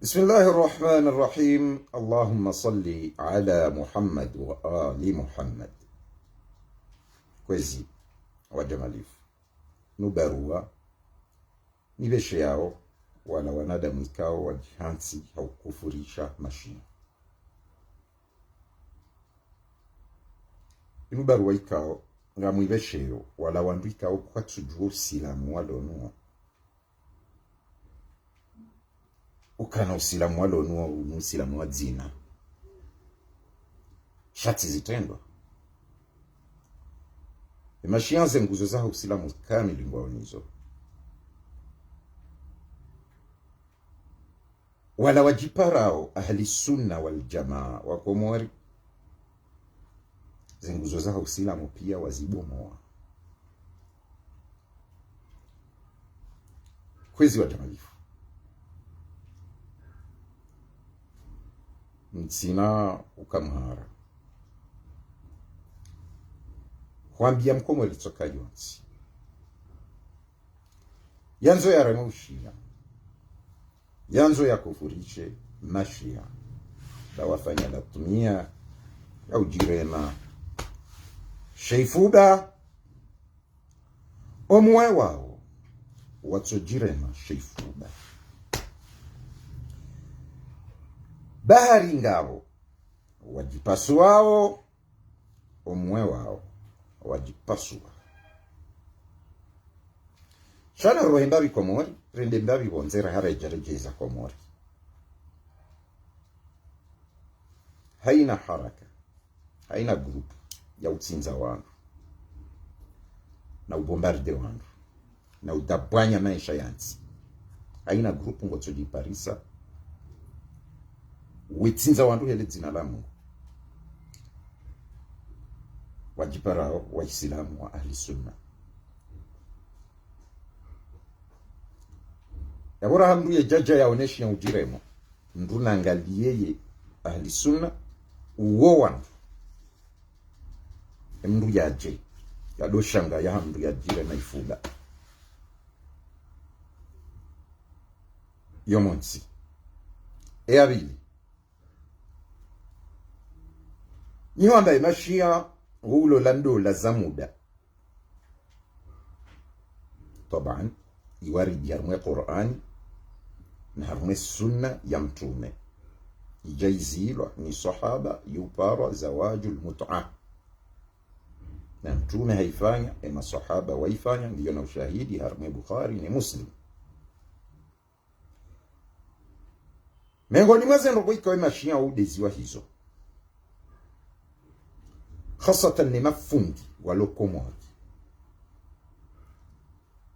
بسم الله الرحمن الرحيم. اللهم صل على محمد وآل محمد. Kwezi wajamalifu nubarua nibeshe yao wala wanadamu ikao wajihansi haukufurisha mashina nubarua ikao ngamwibesheyo wala wandu ikao kwa tujua usilamu walonuwa ukana usilamu walonuwa usilamu wa dzina shati zitendwa mashianze nguzo zaho usilamu kamili ngwaonizo wala wajiparao ahli sunna wal jamaa wakomori zinguzo zaho usilamu pia wazibomoa kwezi wajamalifu mtsina ukamhara kwambia mkomo litsoka yonsi yanzo ya remushia yanzo ya kufurishe mashia da wafanya latumia ya ujirema sheifuda omwe wao watsojirema sheifuda bahari ngabo wajipasuao omwe wao wajipasua shana rohembabi komori rende mbabi bonzera harejarejeza komori haina haraka haina grupu ya utsinza wandu na ubombarde wandu na udabwanya maisha yansi haina grupu ngotsojiparisa wetsinza wandu hele dzina la Mungu wajiparao waislamu wa ahli sunna yabora hamdu ya jaja yaoneshi ya ujiremo nduna angaliyeye ahli sunna uwo wandu mndu yaje yadoshanga ya hamdu ya jire na ifuga yomonsi abili niwamba mashia ulo lando la zamuda طبعا يورد يرمي قرآن نهرمي السنة يمتومي يجيزيل ni صحابة يبارا زواج المتعة نمتومي هيفانيا اما صحابة ويفانيا لينا وشاهيد يرمي بخاري ni مسلم miongoni mwaze nrogo ikawe mashia udeziwa hizo خاصة ni mafundi walokomori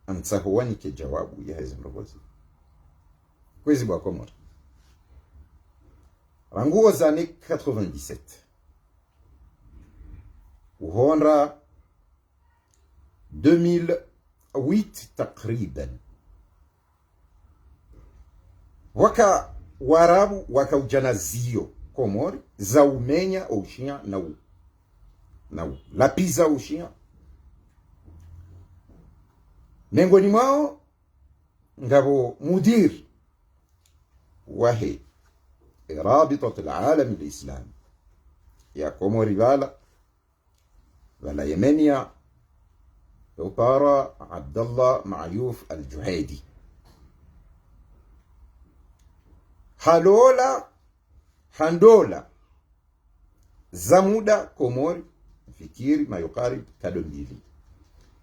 ansahuwani ke jawabu ya hizi mrogozi kwezi bwa komori ranguo zane 97 uhonra 2008 takriban waka warabu waka ujanazio komori za umenya ushia na lapiza ushia miongoni mwao ngabo mudir wahi رابطة العالم الإسلامي يا كوموري ولا يمنيا وبارا عبد الله معيوف الجهيدي هندولا زمودا كوموري fikiri mayokari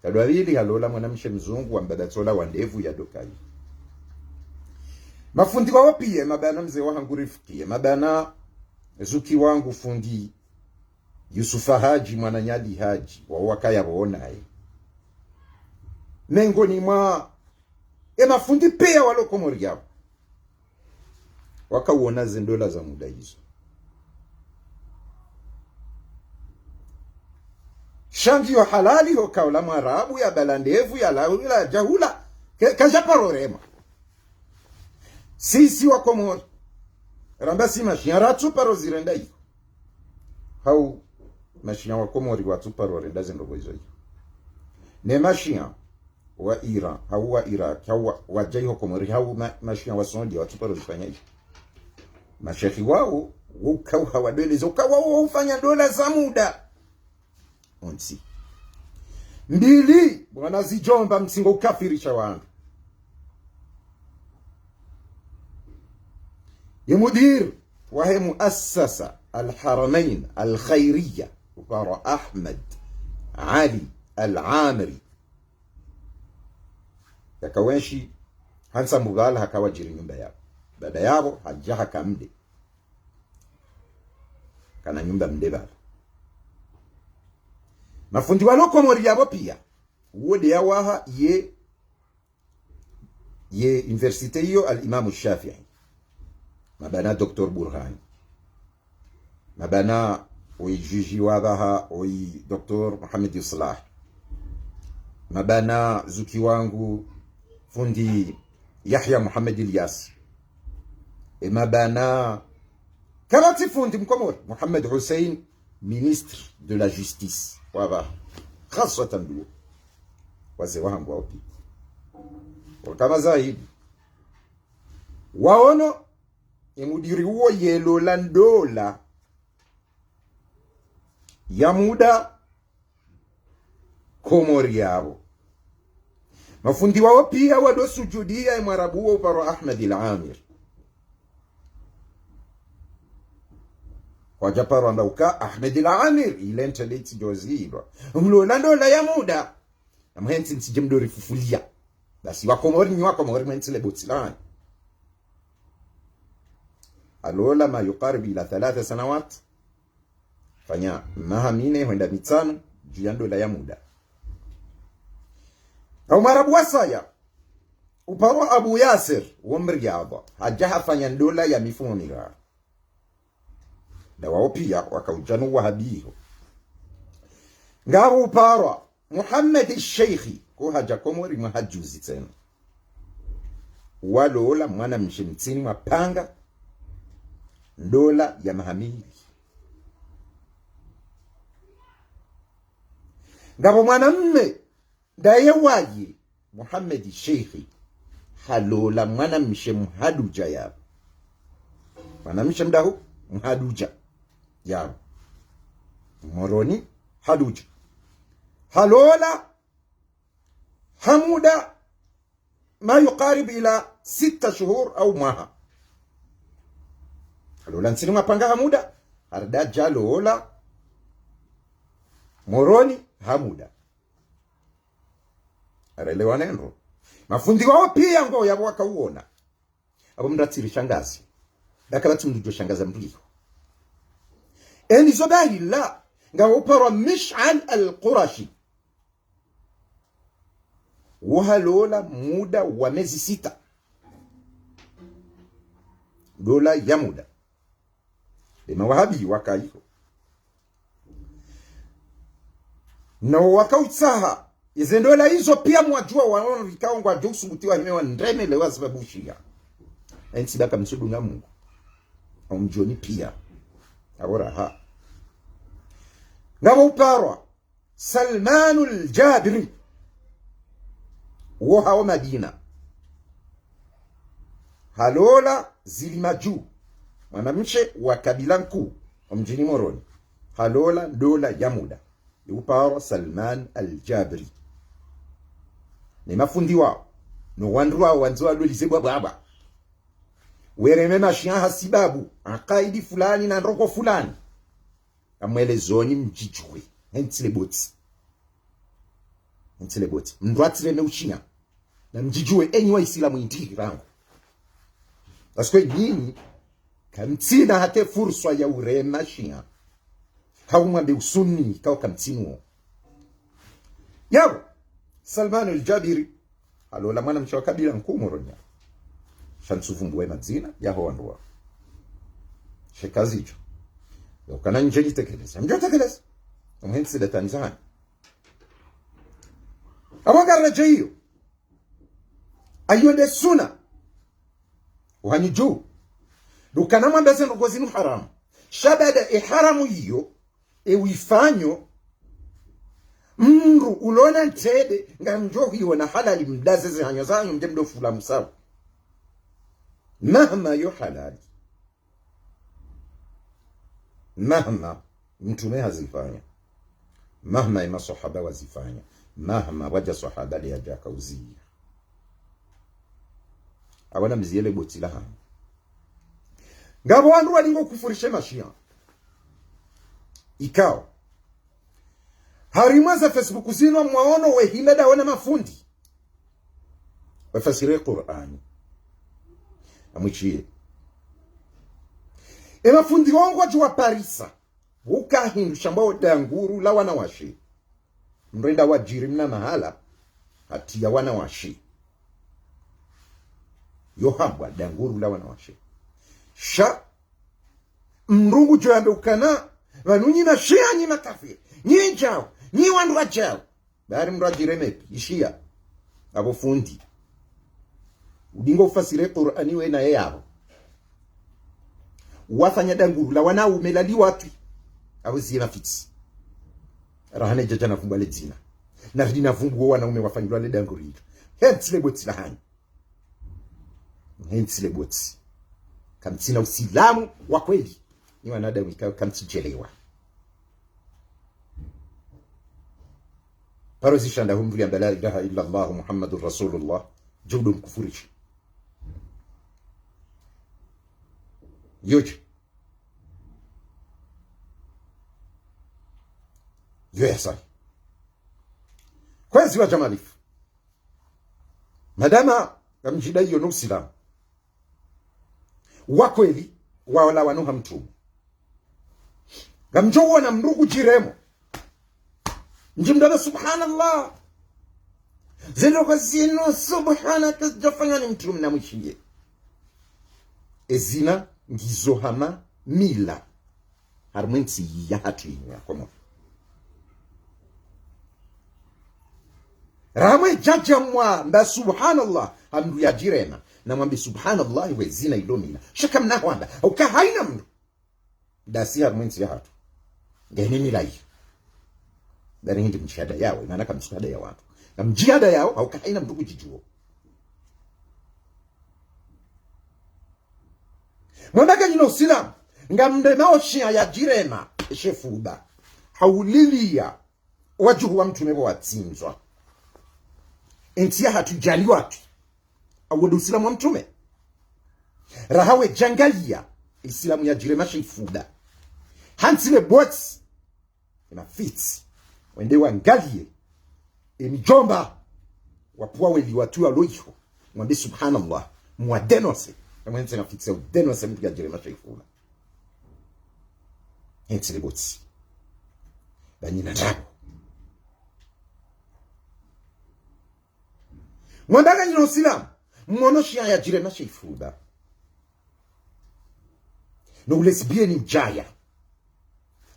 kadwabili halola mwanamshe mzungu wambadatola wandevu ya dokai mafundi wao pia mabana mzee wa hangurifikie mabana zuki wangu fundi Yusufa Haji mwananyali Haji wa wakaya bonaye mengoni mwa mafundi pia walokomori yao wakauona zendola za muda hizo shangi wa halali ho kaula mwarabu ya balandevu ya laula jahula kajaparorema sisi wa komori ramba si mashia ratu paro zirenda hiyo hau mashia wa komori watu paro renda zendogo hizo ne mashia wa Iran hau wa Iraq hau wa jaiho komori hau mashia wa Saudi watu paro zifanya hiyo mashekhi wao ukao hawadweleza ukawa ufanya dola za muda onsi mbili bwana zijomba msingo ukafirisha wangu ya mudir wa muassasa الحرمين الخيرية وقال أحمد علي العامري يكوانشي hansa mugala hakawa jiri nyumba yao baba yao hajaha kamde kana nyumba mdeba mafundi waloko mori yabo pia wode yawaha ye universite hiyo al-Imam Shafi'i mabana Dr. Burhani mabana oyi juji wabaha oyi Dr. Muhammad Salah mabana zuki wangu fundi Yahya Muhammad Ilyas mabana karati fundi mkomori Muhammad Hussein ministre de la justice waba khaswatan duo wazee wangu wapi kama zaidi waono emudiri huo yelo landola ya muda komori yao mafundi wao pia wado sujudia mwarabu wa uparo Ahmad al-Amir kwa japaro andauka Ahmad al-Amir ilente leti jozidwa mlo landola ya muda amhensi nsijemdori fufulia basi wakomori ni wakomori mentile botilani alola ma yuqarib ila 3 sanawat fanya mahamine huenda mitano juu ya dola ya muda au marabu wasaya uparo Abu Yasir wa Mriyadha hajaha fanya dola ya mifumo migara na wao pia wakaujanu wahabiho ngao uparo Muhammad al-Sheikhi ko haja komori mahajuzi tena walola mwana mshimtini mapanga dola ya mahamili ngabo mwanamme daye waji Muhammad Sheikhi halola mwana mshe mhaduja ya mwana mshe mdahu mhaduja ya moroni haduja halola hamuda ما يقارب إلى 6 شهور أو ماها halola nsini mapanga hamuda harda jalola moroni hamuda arelewa neno mafundi wao pia ngo yabo wakauona abo mratiri shangazi dakala tumdujo shangaza mbiyo eni zobali la ngao para Mish'al al-Qurashi wahalola muda wa miezi 6 dola ya muda lima wahabi wakaiho na wakautsaha izendola hizo pia mwajua wanaona vikao ngwa josu mutiwa himewa ndremele wa sababu shia ensi baka msudu nga Mungu au mjoni pia awora ha ngabo uparwa Salmanul Jabiri woha wa Madina halola zilimaju mwanamshe wa kabila nkuu wa mjini Moroni halola dola ya muda uparo Salman al-Jabiri ni mafundi wao no wandwa wanzwa lolize baba wereme mashia hasibabu akaidi fulani na ndroko fulani amwelezoni mjijwe entile boti ndwatile ne uchinya na mjijwe enyi wa Islamu indiki rangu askwe nyinyi kamtina hate fursa ya urema shia haumwambe usunni kao kamtinuo yao Salman al-Jabiri alola mwana mshawa kabila nkumoronya shansuvumbwe mazina yaho wanduwa shekazicho ukana njeni tekeleza mjotekeleza umhensi da Tanzania awagara jayo ayode suna waniju dukana mwambeze ngozinu haramu shabada iharamu hiyo ewifanyo mru ulona ntede nga njohi wana halali mdazeze hanyo zanyo mjemdo fula msawa mahma yo halali mahma mtume hazifanya, mahma ima sahaba wazifanya, mahma waja sahaba liaja kauzia awana mziele botila hano ngabo wandu walingo kufurishe mashia ikao harimwaza Facebook zino mwaono wehimeda wana mafundi wafasire Qur'ani amwichie mafundi wangu wa Parisa wuka hindu shambao danguru la wana washi mrenda wajiri mna mahala hati ya wana washi yohabwa danguru la wana washi sha mrungu joambe ukana wanunyi na shia nyi makafiri nyi jao nyi wandu wa jao bari mrajire mepi ishia abo fundi udingo ufasire Qur'ani we na yao wafanya danguru la wana umelali watu awezi na fitsi rahane jaja na vumba le dina na dina vumbu wanaume wafanywa le danguru hilo henti le boti la hani henti le boti kamtina usilamu wa kweli ni wanadamu ikawa kamtijelewa parozi shanda humbu ya la ilaha illa Allah Muhammadur Rasulullah judu mkufurishi yoje yoyasai kwezi wa jamalifu madama kamjida hiyo no usilamu wakweli wala wanuha mtumu gamjowa na mrugu jiremo njimdala subhanallah zeno kwa zino subhanaka jafanya ni mtumu na mwishiye ezina ngizohama mila harmwensi ya hatu ya komo ramwe jaja mwa mba subhanallah hamdu ya jirema na mwambi subhanallah we zina ilomina shaka mna wanda au ka haina mdu dasi harmwensi ya hatu gani mila hiyo dari hindi mjihada yao inana kama mjihada ya watu na mjihada yao au ka haina mdu kujijuo mwambaka jino silam ngamde maoshia ya jirema shefuba haulilia wajuhu wa mtu nebo watsinzwa entia hatujali watu awodo silamu wa mtume rahawe jangalia islamu ya jirema shefuba hansile bots ina fits wende wangalie emijomba wapuwa weli watu wa loiho mwambi subhanallah mwadenose mwenze na fitse udeno se mtu ya jirema shefuba hansile bots banyina rabo mwandanga njino silamu mwonoshia ya jirema shefuba no ulesibie ni jaya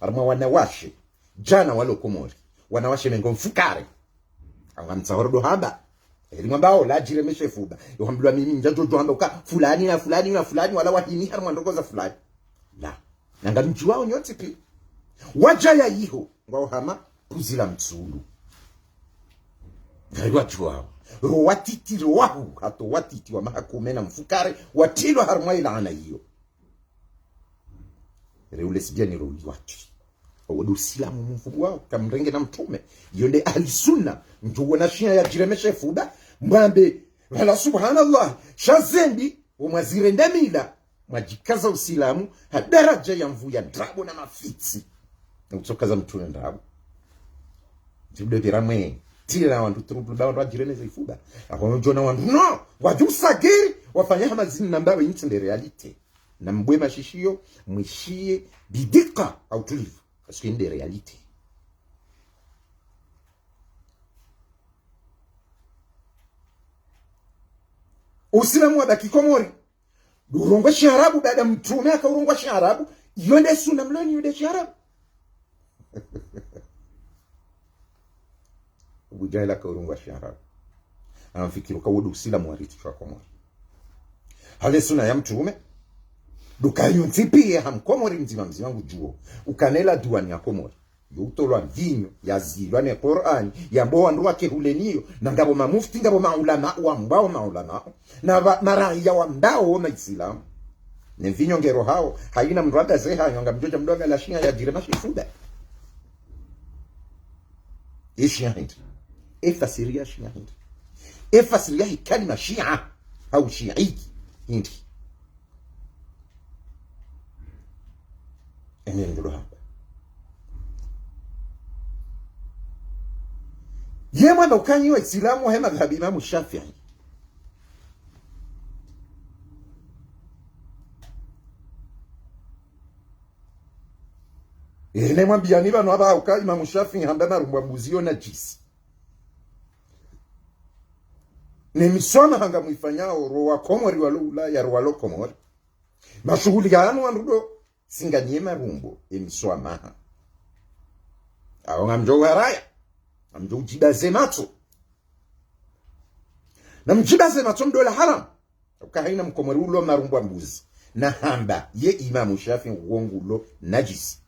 arma wanawashe jana walo komori wanawashe mengo mfukare angamtsahorodo haba elimwambao la jirema shefuba yohambilwa mimi njajojo hamba uka fulani na fulani na fulani wala wahini harma ndogoza fulani la nanga mji wao nyoti pi wajaya yiho ngao hama kuzila mtsulu ngaiwa chuao watiti wahu hato watiti wa mahakumena mfukare watilo harma ila ana hiyo reule sibia ni ruli watu wadu silamu mfubu wao kamrenge na mtume yonde ahli sunna mtuwa na shia ya jirema shefuba mwambe wala subhanallah shazendi umwazire ndamila mwajikaza usilamu hadaraja ya mvuya drabo na mafitsi na kutokaza mtume ndrabo jibude piramwe tira wandu trubu ba wandu jirema shefuba ako jona wandu no wajusagiri wafanya hamazini nambawe intende realite na mbwe mashishio mwishie bidika au tulivu parce qu'il y a des réalités usilamu wa Kikomori urongwa sharabu baada mtume akaurongwa sharabu yonde sunna mloni yonde sharabu ubujala akaurongwa sharabu anafikiri kwa wudu usilamu wa ritu kwa Komori hale sunna ya mtume dukayo ntipie hamkomori mzima mzima ngujuo ukanela duani ya Komori yutolwa vinyo ya zilwa ne Qur'an ya mbo wandu wake huleniyo na ngabo mamufti ngabo maulama wa mbao maulama na marai ya wandao na Islam ne mvinyo ngero hao haina mrada zeha nyonga mjoja mdoga la shia ya jirema shifuda ishia hindi efasiria shia hindi efasiria hi kalima shia au shi'i hindi ene ngero hapa yema ndo kanyi wa Islamu hema madhhabi Imam Shafi'i ene mwambia ni bano aba uka Imam Shafi'i hamba marumwa buzio na jisi ne misona hanga muifanyao roa komori walula ya roa komori mashughuli gano wandudo singanye marumbo emiswa maha awanga mjoga raya amjo jibaze mato na mjibaze mato mdola haram ukahaina mkomori ulo marumbo mbuzi na hamba ye Imam Shafi'i uongo ulo najisi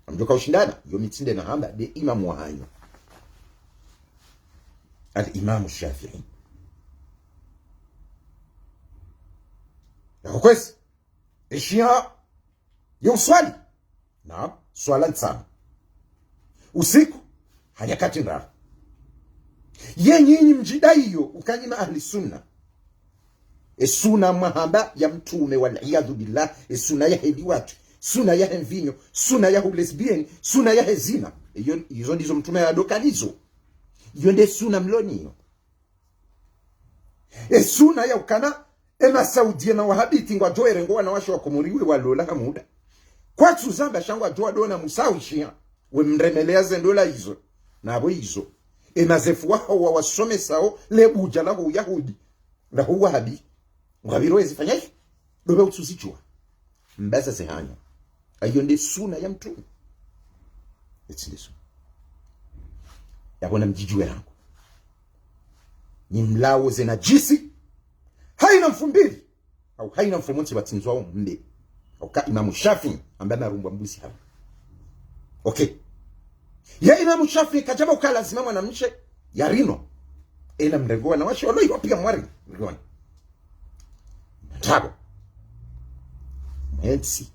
amjoka ushindana yo mitinde na hamba de Imam wa hayo al-Imam Shafi'i ya kwesi ishia yo swali na swala tsama usiku hanyakati ndara ye nyinyi mjidai yo ukanyima ahli sunna sunna mahamba ya mtume wal iyadhu billah sunna ya hedi watu sunna ya mvinyo sunna ya lesbian sunna ya zina hizo ndizo mtume adokanizo hiyo ndio sunna mlonio sunna ya ukana ema Saudia na wahabiti ngwa joere ngwa na washo wakomuriwe walola hamuda kwa tuzamba shangwa joa dona musawishia we mremelea zendola hizo na abo hizo ema zefu wao wasome sao lebuja la Yahudi na huwa habi ngabiro ezifanyaje dobe utusichwa mbaza zehanya ayo ndi suna ya mtu etsileso yabona mjijwe yangu ni mlao zena jisi haina mfumbili au haina mfumonti batinzwao mbe au ka Imam Shafi'i ambaye anarumbwa mbuzi hapa okay ya Imam Shafi'i kajaba ukala lazima mwanamshe ya rino ila mregoa na washi waloi wapiga mwari mregoa tabo mwensi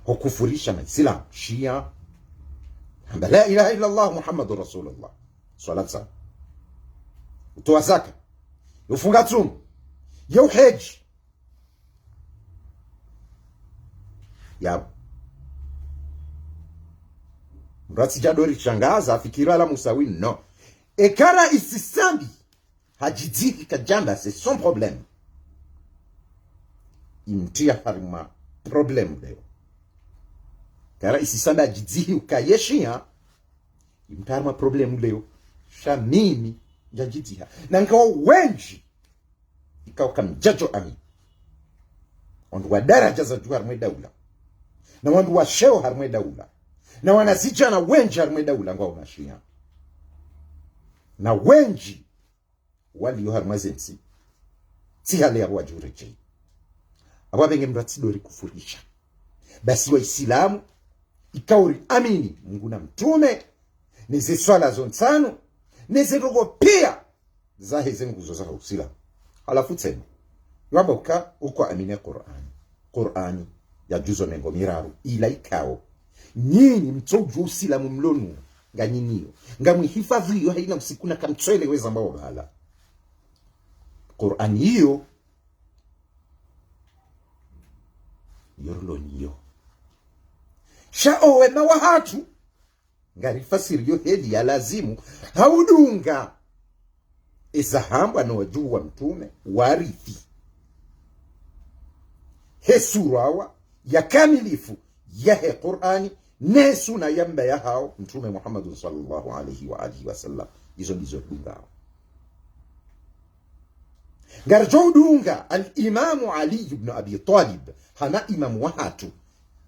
hukufurisha na Islam Shia amba la ilaha illa Allah Muhammadur Rasulullah sallallahu utoa zaka ufunga tumu yo hedge ya mrati jadori shangaza fikira la musawi no ekara isisambi hajidiki kajamba c'est son problème imtia harima problem leo kara isisambi hajidiki ukayeshia imtarma problem leo shamimi jajidiha na nkawa wenji ikawa kamjajo ami wandu wa daraja za juu harumwe daula na wandu wa sheo harumwe daula na wanazija na wenji harumwe daula ngwa unashia na wenji wali yo harumwe zensi si hali ya wajureje aba benge mratidori kufurisha basi wa Islamu ikauri amini Mungu na mtume nizi swala zontano nizi rogo pia za hizi nguzo za Uislamu halafu tena yamba uko amine Qur'ani ya juzo mengo miraru ila ikao nyinyi mtoju Uislamu mlonu nganyinio ngamhifadhi yo haina msikuna kamtwele weza mbao bala Qur'ani hiyo yorloniyo shaowe na wahatu ngarifasiri yo hedi ya lazimu haudunga izahamba na wajuu wa mtume warithi hesurawa ya kamilifu ya he Qur'ani nesu na yamba ya hao mtume Muhammad sallallahu alaihi wa alihi wasallam hizo ndizo dunga garjo dunga al-Imam Ali ibn Abi Talib hana imamu wahatu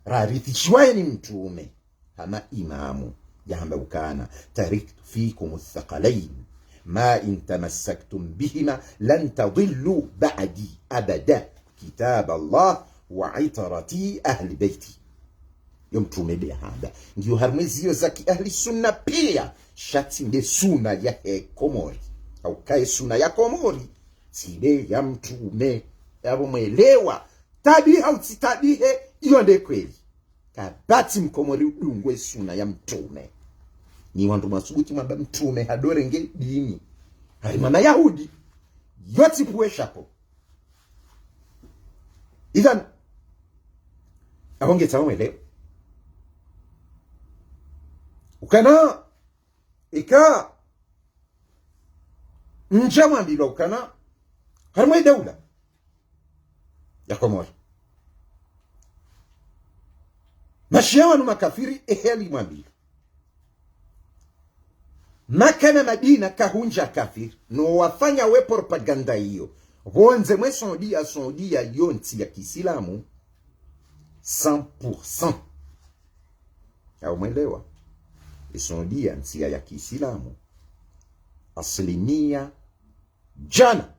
rarithi shwaye ni mtume hana imamu yamba ukana tariktu fikum athqalain ما إن تمسكتم بهما لن تضلوا بعدي أبدا كتاب الله وعطرتي أهل بيتي يوم تومي هذا ndio harmezio za ahli sunna pia shati nde sunna ya Komori au kai sunna ya Komori sile ya mtume yabo mwelewa tabiha utitabihe iyo nde kweli kabati mkomori udungwe suna ya mtume ni wandu masuguti mwamba mtume hadorenge dini harimana Yahudi yoti puweshapo idhan ahonge tawe leo ukana ika njama mbilo ukana harmai daula ya Komoro mashiawa nu makafiri eheli mwambilo makana Madina kahunja kafiri no wafanya we propaganda hiyo wonze mwe Saudia yonti ya Kiislamu 100%. Au mwelewa Saudia ntia ya Kiislamu asilimia jana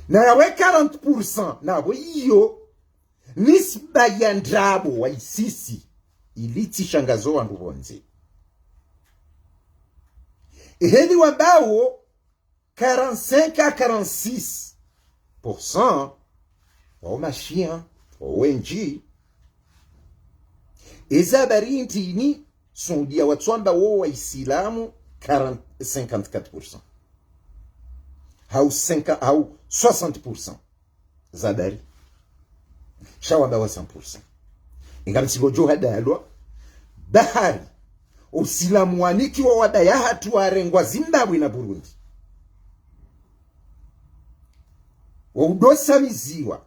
na yawe 40% na hiyo nisba ya ndrabo wa isisi iliti shangazo wangu wonze hedi wabao 45 à 46% wa machia wa wenji ezabari ntini Saudia watwamba wa Islamu 54% au 60% zabari shawamba wa 100% ingamsigojo hadalwa bahari Usilamu waniki wa wadaya hatu warengwa Zimbabwe na Burundi waudosa miziwa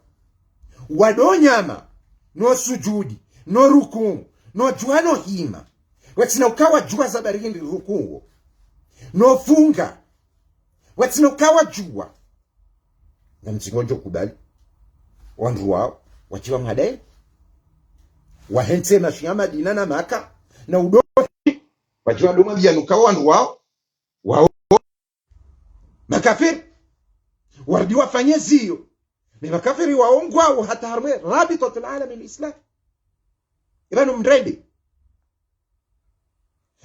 wadonyama no sujudi no rukumu no juano hima watina ukawa jua za barindi rukumu no funga watina ukawa jua na msingojo kubali wandu wao wachiwa mhadae wahente mashiyama Madina na Maka na udo wachiwa doma bianuka wandu wao makafiri wardi wafanye ziyo ni makafiri waongwao hata harme rabita alalam alislam ibanu mredi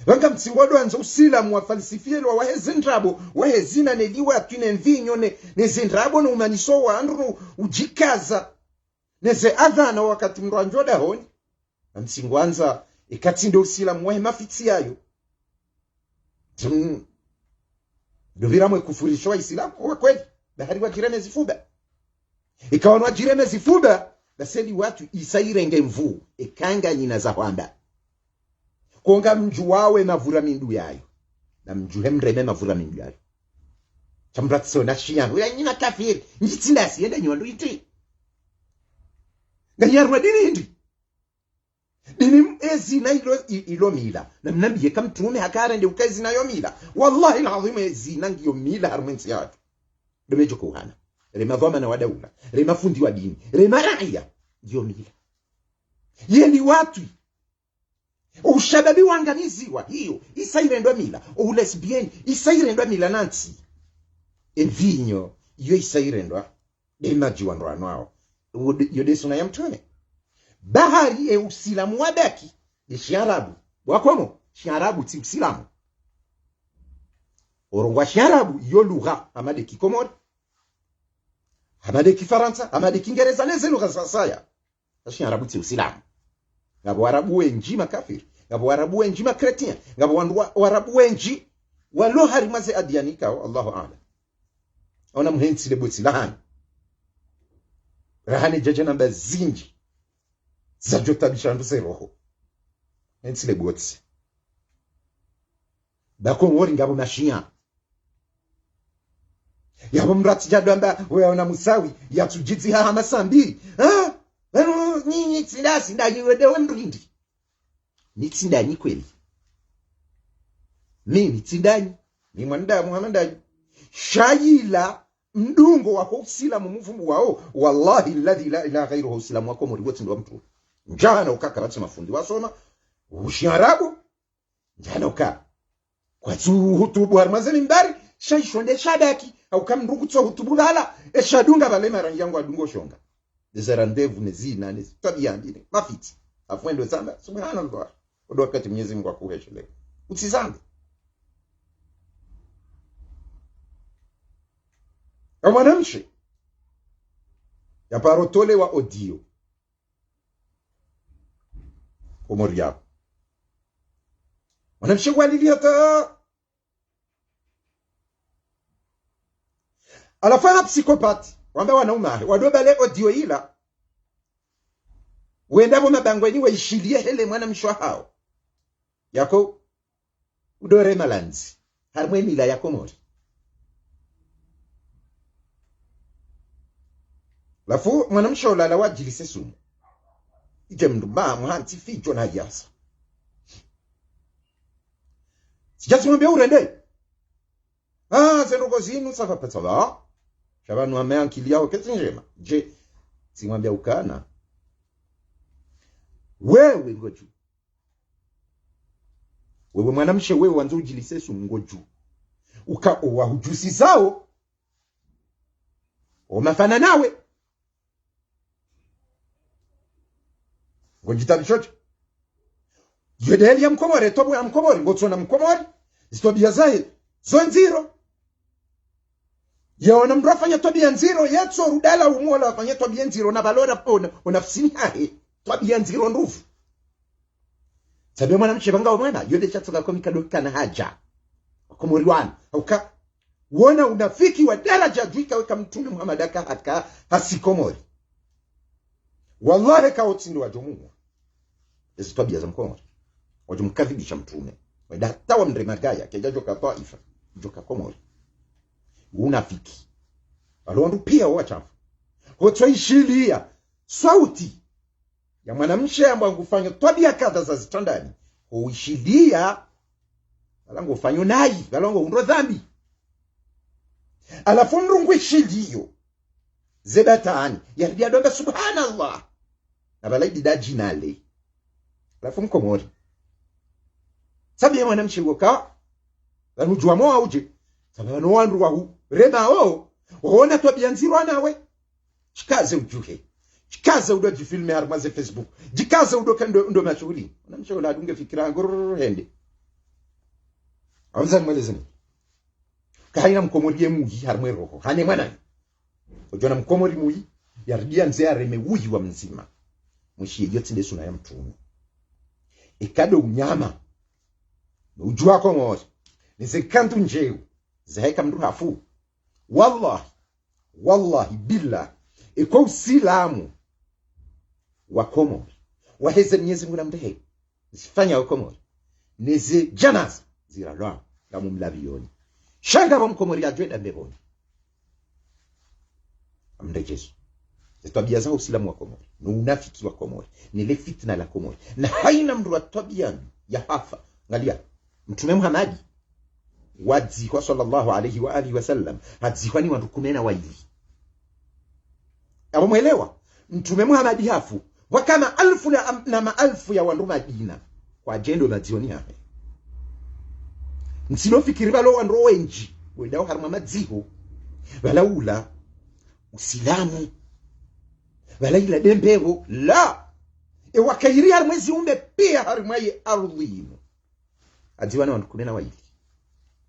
wanga mtsingodo anzo usilamu wa falsifie wa wahezindrabo wahezina neliwa atune mvinyo ne zindrabo no umaniso wa andru ujikaza neze adhana wakati mranjoda honi mtsingwanza ikatindo usilamu wa mafiti yayo Dovira mwe kufurishwa Islamu kwa kweli bahari wa jirene zifuba ikawa wa jirene zifuba baseli watu isairenge mvu ikanga nyina za hwanda konga mju wawe mavura mindu yayo na mju hemreme mavura mindu yayo chambratso na shiyangu ya nyina kafiri njitinda sienda nyondo iti nganyarwa dirindi dini ezina ilo mila na mnambiye kamtume hakarende ukazina yo mila wallahi alazim ezina ngiyo mila harmensi yatu domejo kuhana rema goma na wadaula rema fundi wa dini rema raia ngiyo mila yeni watu ushababi wanganiziwa hiyo isairendwa mila o lesbian isairendwa mila nanti envinyo yo isairendwa demaji wanrano wao yodeso na yamtume bahari usilamu wadaki shiarabu wakomo shiarabu ti usilamu orongwa shiarabu yo lugha amade kikomori amade kifaransa amade kingereza neze lugha sasaya shiarabu ti usilamu ngabo warabu wenji makafiri ngabo warabu wenji makretien ngabo warabu wenji walo harimaze adianika Allahu a'lam ona muhensi leboti lahani jajana bazinji zajota bishandu roho ensile botsi bako wori ngabo mashia yabo mrati jadamba weona musawi yatujitsi ha masambiri nini tsidasi ndaji wedewe mrindi nitsindanyi kweli mimi tsindanyi ni mwanda muhamadaji shayila mdungo wako usilamu mufumu wao wallahi alladhi la ilaha ghayruhu usilamu wako muri wote ndo mtu njana ukakarati mafundi wasoma usharabu njana uka kwa tu hutubu harmazeni mbari shaishonde shadaki au kamrukutso hutubu lala eshadunga balema rangi yangu adungo shonga dezarandevu nezina netabia ndine mafiti afwendo zamba subhanallah odo wakati Mwenyezi Mungu akuheshele utizambe mwanamshi ya parotole wa audio komori yao wanamshigwalilia ta alafanya psikopati wamba wanaume wadobale audio ila wendabo mabangweni waishilie hele mwana mshwa hao yako udore malanzi harmwe mila ya komori lafu mwana mshwa ulala wajilise sumu ije mndu mhanti fijo na yasa sijasi mwambia urende zenduko zinu safa petsala shabanu wamea nkili yao keti njema je simwambia ukana wewe ngoju wewe mwanamshe wewe wanzo ujilise sumu ngoju uka owa hujusi zao omafana nawe ngojita bichocho yedeli ya mkomore tobu ya mkomori ngotsona mkomori zitobia zahe zonziro yaona mrafanya tobia nziro yetso rudala umola afanya tobia nziro na balora pona unafsini hahe tobia nziro ndufu sabe mwana mchebanga umwana yode chatsoka komika dokana haja komori wana uka wona unafiki wa daraja juika weka mtume Muhammad aka hasikomori wallahi kaotindo wa jomungu ezi tabia za mkomori wajumkadhibisha mtume wada tawa mremagaya kejajo ka taifa joka komori unafiki alondu pia wachafu hotoishilia sauti ya mwanamshe ambaye ngufanya tabia kadha za zitandani huishilia alango ufanyo nai alango undo dhambi alafu ndungu ishiliyo zedatani yardia donga subhanallah abalaidi da jinale alafu mkomori sabi mwanamshe woka anujua moa uje sabi no wandu wahu rema ona tabia nziro nawe chikaze ujuhe chikaze udo jifilme harmaze Facebook jikaze udo kando ndo mashughuli mwanamshe wala dunge fikira ngoro hende awza mwelezeni kaina mkomori muyi harmwe roho hane mwana ujona mkomori muyi yardia nzea reme uyi wa mzima mwishi yote ndesu na ya mtume ikado unyama ujua komori nizekantu njeu zaheka mdu hafu wallahi billah iko usilamu wa komori waheze mnyezi mguna mdehe zifanya wa komori nize janaza ziralwa na mumlabioni shanga wa mkomori ya jweda mbeboni amde Jesu tabia za usilamu wa komori ni unafiki wa komori ni le fitna la komori na haina mdu wa tabia ya hafa ngalia mtume Muhammad wadzikwa sallallahu alayhi wa alihi wasallam hadzikwa ni watu 12 abo mwelewa mtume Muhammad hafu wakama alfu na maelfu ya wandu Madina kwa jendo mazioni hapa msinofikiri balo wandu wenji wendao harma madziho walaula usilamu wala ila dembevo la wakairi harmwezi umbe pia harmwaye ardhimo adziwana wandu 12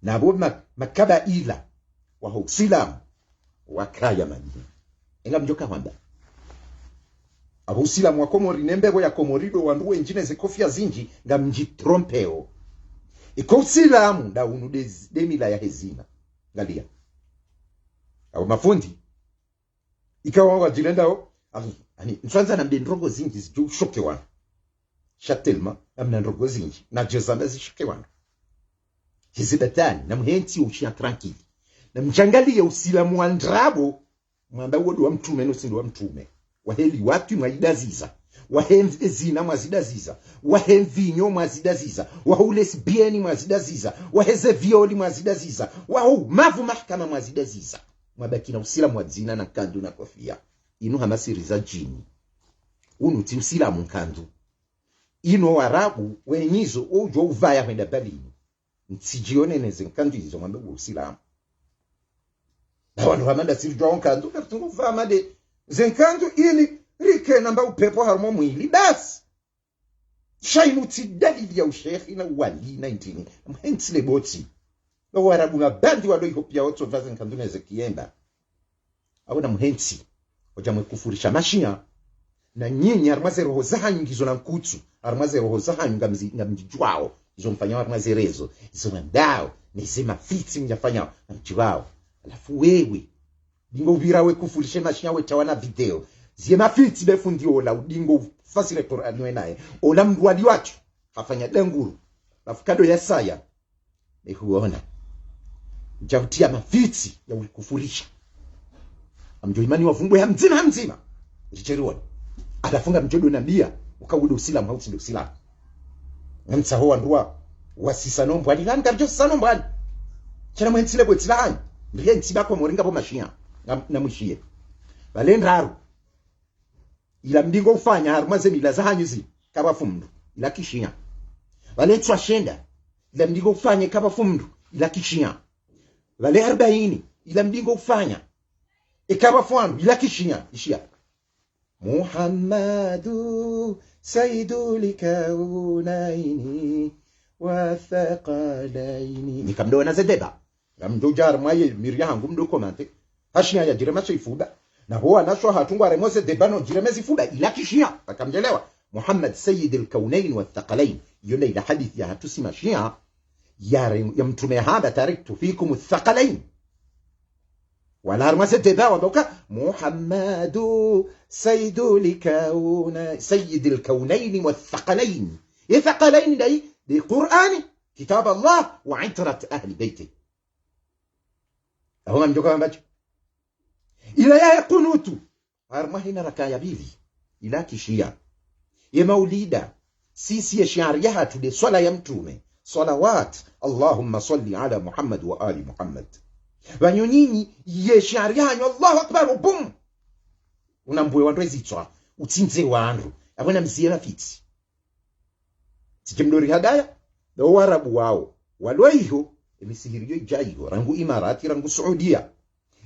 na abo makaba ila wa usilamu wakaya Madina enga mjoka wanda abo usilamu wa komori nembego ya komorido wandu wenjine zekofia zinji nga mji trompeo iko usilamu da unu demila ya hezina ngalia abo mafundi ikawa wajilendao ani mfanza na mbendrogo zinji zijo shoke wana shatelma amna ndrogo zinji na jezanda zishoke wana hizibatani na mhenti ushia tranquili na mchangalia usilamu wa ndrabo mwanda wodo wa mtume no sindo wa mtume waheli watu mwazidaziza wahenzina mwazidaziza wahemvinyo mwazidaziza wahulesbieni mwazidaziza waheze violi mwazidaziza wahu mavu mahkama mwazidaziza mwabaki na usilamu wa zina na kandu na kofia inu hamasiri za jini unuti usilamu kandu ino warabu wenyizo ujo uvaya kwenda balini ntijione neze kandu hizo mwambe usilamu na wanu hamanda sirujwa onkandu kartungu famade zenkandu ili rike namba upepo harmo mwili basi shainuti dalili ya ushekhi na wali 19 mhentile boti na warabu na bandi wado ihopia oto vazen kandu neze kienda awona mhenti ojamwe kufurisha mashia na nyinyi armaze roho zahanyu ngizo na nkutsu armaze roho zahanyu ngamjijwao izo mfanyao armaze rezo izo mandao nisema fiti mjafanyao mjwao alafu wewe dingo virawe kufurisha mashia we tawana video zie mafiti befundi ola udingo facilitator anwe naye ola mdwali wacho afanya denguru alafu kado ya saya ni huona mjautia mafiti ya kufurisha amjo imani wafumbwe hamzima jicheruwa alafunga mjodo nambia ukawudo usilamu hausi usilamu ngamsa ho andwa wasisa nombo alilani kabjo sano mbali chana mwensile bwe tilani ndiye ntibako moringa po mashia na mushie balendaru ila mdingo ufanya harumaze mila za hanyuzi kaba fundu ila kishia baletwa shenda ila mdingo ufanye kaba fundu ila kishia bale 40 ila mdingo ufanya ikaba fundu ila kishia ishia Muhammadu sayyidul kaunaini wa thaqalaini nikamdo na zedeba ngamdo jar maye miryangu mdo komante hashia ya jirema ifuda na huwa anashwa hatungwa remose debano jirema ifuda ila kishia akamjelewa Muhammad sayyidul kaunaini wa thaqalain yule ila hadithi ya hatusima shia ya mtume hada taraktu fikum thaqalain wala remose deba wadoka Muhammadu سيد الكونين والثقلين الثقلين دي القرآن كتاب الله وعترة أهل بيته هو من جوكا مباج إلى يا قنوت هرمهنا ركايا بيلي إلى كشيا يا موليدا سيسي شعريها تدي صلاة يمتومي صلوات اللهم صل على محمد وآل محمد وانيونيني يشعريها الله أكبر وبوم unambwe wandu ezitswa utsinze wandu abona mziye mafiti tikimdori hadaya do warabu wao walwaiho emisihiriyo ijayo rangu imarati rangu saudia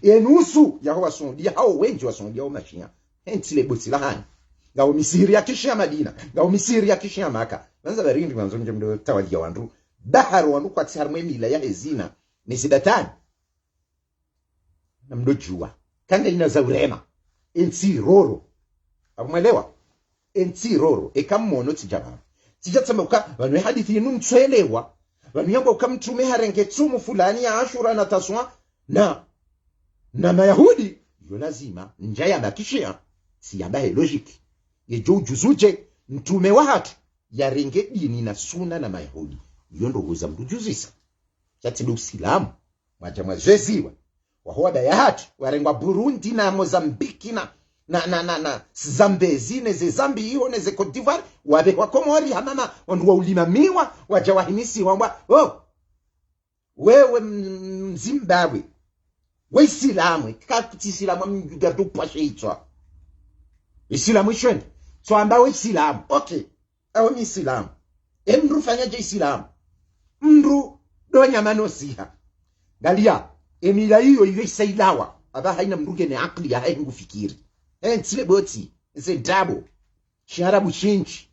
enusu ya wa saudia hao wengi wa saudia mashia entile botila hani ngao misihiri ya kishia madina ngao misihiri ya kishia maka banza barindi manzo njemdo tawalia wandu baharu wandu kwa tsarmwe mila ya hezina nisidatani namdojua kanga ina zaurema ensi roro abumelewa ensi roro ekamono tijaba tijatsama uka vanwe hadithi inu mtswelewa vanwe yango ukamtume harenge tsumu fulani ya Ashura na Taswa na Mayahudi yo lazima njaya bakishia si yabahe logic yejo juzuje mtume watu yarenge dini na suna na Mayahudi yo ndo huza mdujuzisa chati ndo Uislamu majama jeziwa wahoda ya hatu warengwa Burundi na Mozambiki na Zambezi neze Zambi hiyo neze Cote d'Ivoire wabe kwa Komori hamama wandu wa ulimamiwa wajawahimisi wamba wewe Zimbabwe we Islamu kakati Islamu mjugatu pashe itwa Islamu ishwende so amba we Islamu okay awe mi Islamu mru fanyaje Islamu mru donya manosiha galia emila hiyo isailawa aba haina mruge ne akli ya haina kufikiri ntile boti ze dabo sharabu chinchi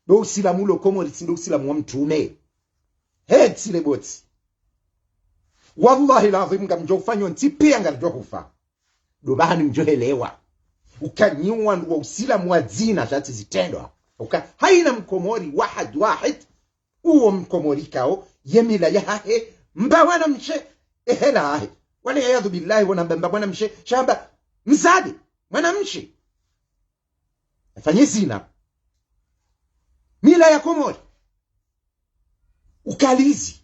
do Islamu lo Komori ndo Islamu wa mtume ntile boti wallahi lazim ngamjo ufanywa ntipia ngarjo kufa do bahani mjohelewa ukanyiwa ndo Uislamu wa dina shati zitendwa haina mkomori wahid uo mkomori kao yemila ya hahe mbawana mche ehela hahe wale yadhu billahi wana mbamba mche shamba mzadi mwanamshi afanye zina mila ya Komori ukalizi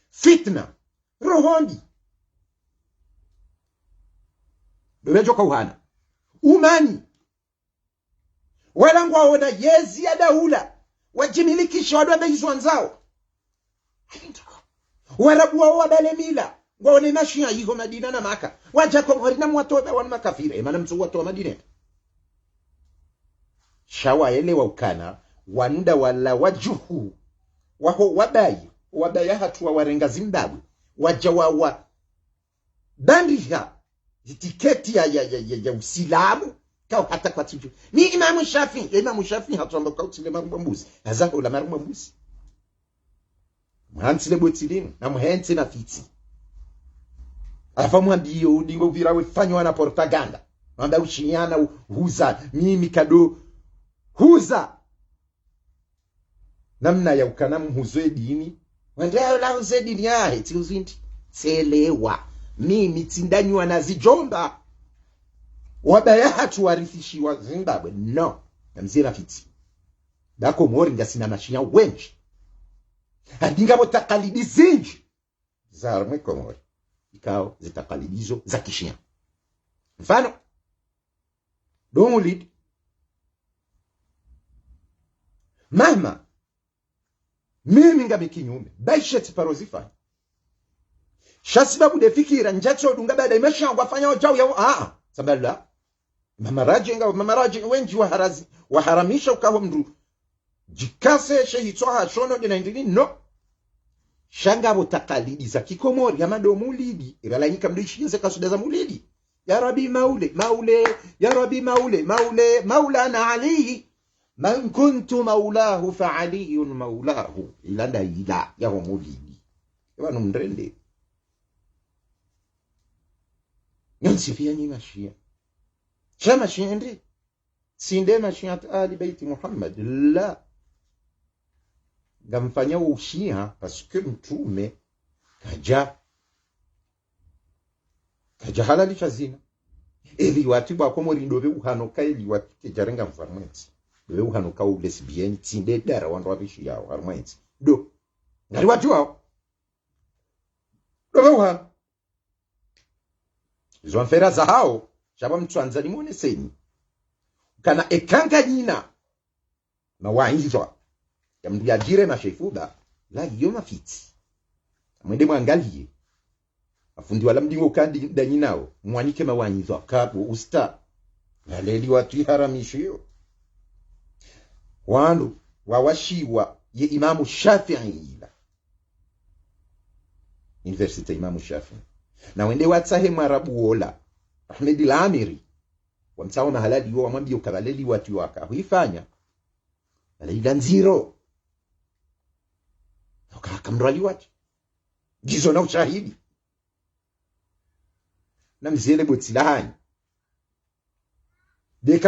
fitna rohondi bebejo kwa uhana umani wala ngwaona yezi ya daula wajimilikisha wadu wabeizwa nzao warabu wao wabale mila ngwaone mashia hiyo Madina na Maka waja Komori na mwatobe wana makafiri emana mtu watu wa Madina shawa elewa ukana wanda wala wajuhu waho wabaya hatu wa warenga Zimbabwe waja wa bandiha tiketi ya Uislamu kao hata kwa tiju ni Imam Shafi hatu amba kwa tile marumbuzi hazaho la marumbuzi mhansile botilimu na mhensi na fiti afamu ambiyo udingo virawe fanywa na propaganda anda ushiana huza mimi kado huza namna ya ukanamu huzwe dini wendeo la huzwe dini yahe ti uzindi selewa mimi tindanywa na zijomba wabaya hatu warithishi wa Zimbabwe no namzira fiti dako mori ngasina mashinya wenji hadinga botakalidi zinji za mwekomori ikao zitakalidizo za kishia mfano Domulid mama mimi ngabe kinyume baisheti parozifanya shasibabu defikira njacho dunga baada imesha wafanya wajao ya sabala mamaraji wengi waharamisha ukawa mndu jikase shehitwa shono de 19 no shangabo takalidi za kikomori ya madomulidi iralanyika mdishize kasuda za mulidi ya rabi maule ya rabi maule maulana ali man kuntu maulahu fa aliyun maulahu ilanda ila ya mulidi yabano mndrende yansifia ni mashia shama shinde sinde mashia ali baiti Muhammad la gamfanya ushia paske mtume kaja halali chazina eli wati ba komori ndobe uhanoka eli wati jarenga mfarmenti ndobe uhanoka u lesbian sinde dara wandu wabishi yao harmenti do ngari wati wao ndobe uhano izo mfera za hao shaba mtwanza limone seni kana ekanga nyina na waizwa ya mdu ya jire mashefuda la hiyo mafiti mwende mwangalie afundi wala mdingo kandi danyi nao mwanike mawanyizwa kabu usta laleli watu haramishio wanu wawashiwa ye Imamu Shafi'i ila University Imamu Shafi'i na wende watsahe mwarabu wola Ahmed al-Amiri wamsawa mahalali wa mwambio kabaleli watu waka huifanya alaila nziro kamrali watu gizo na ushahidi na mzele botilahani de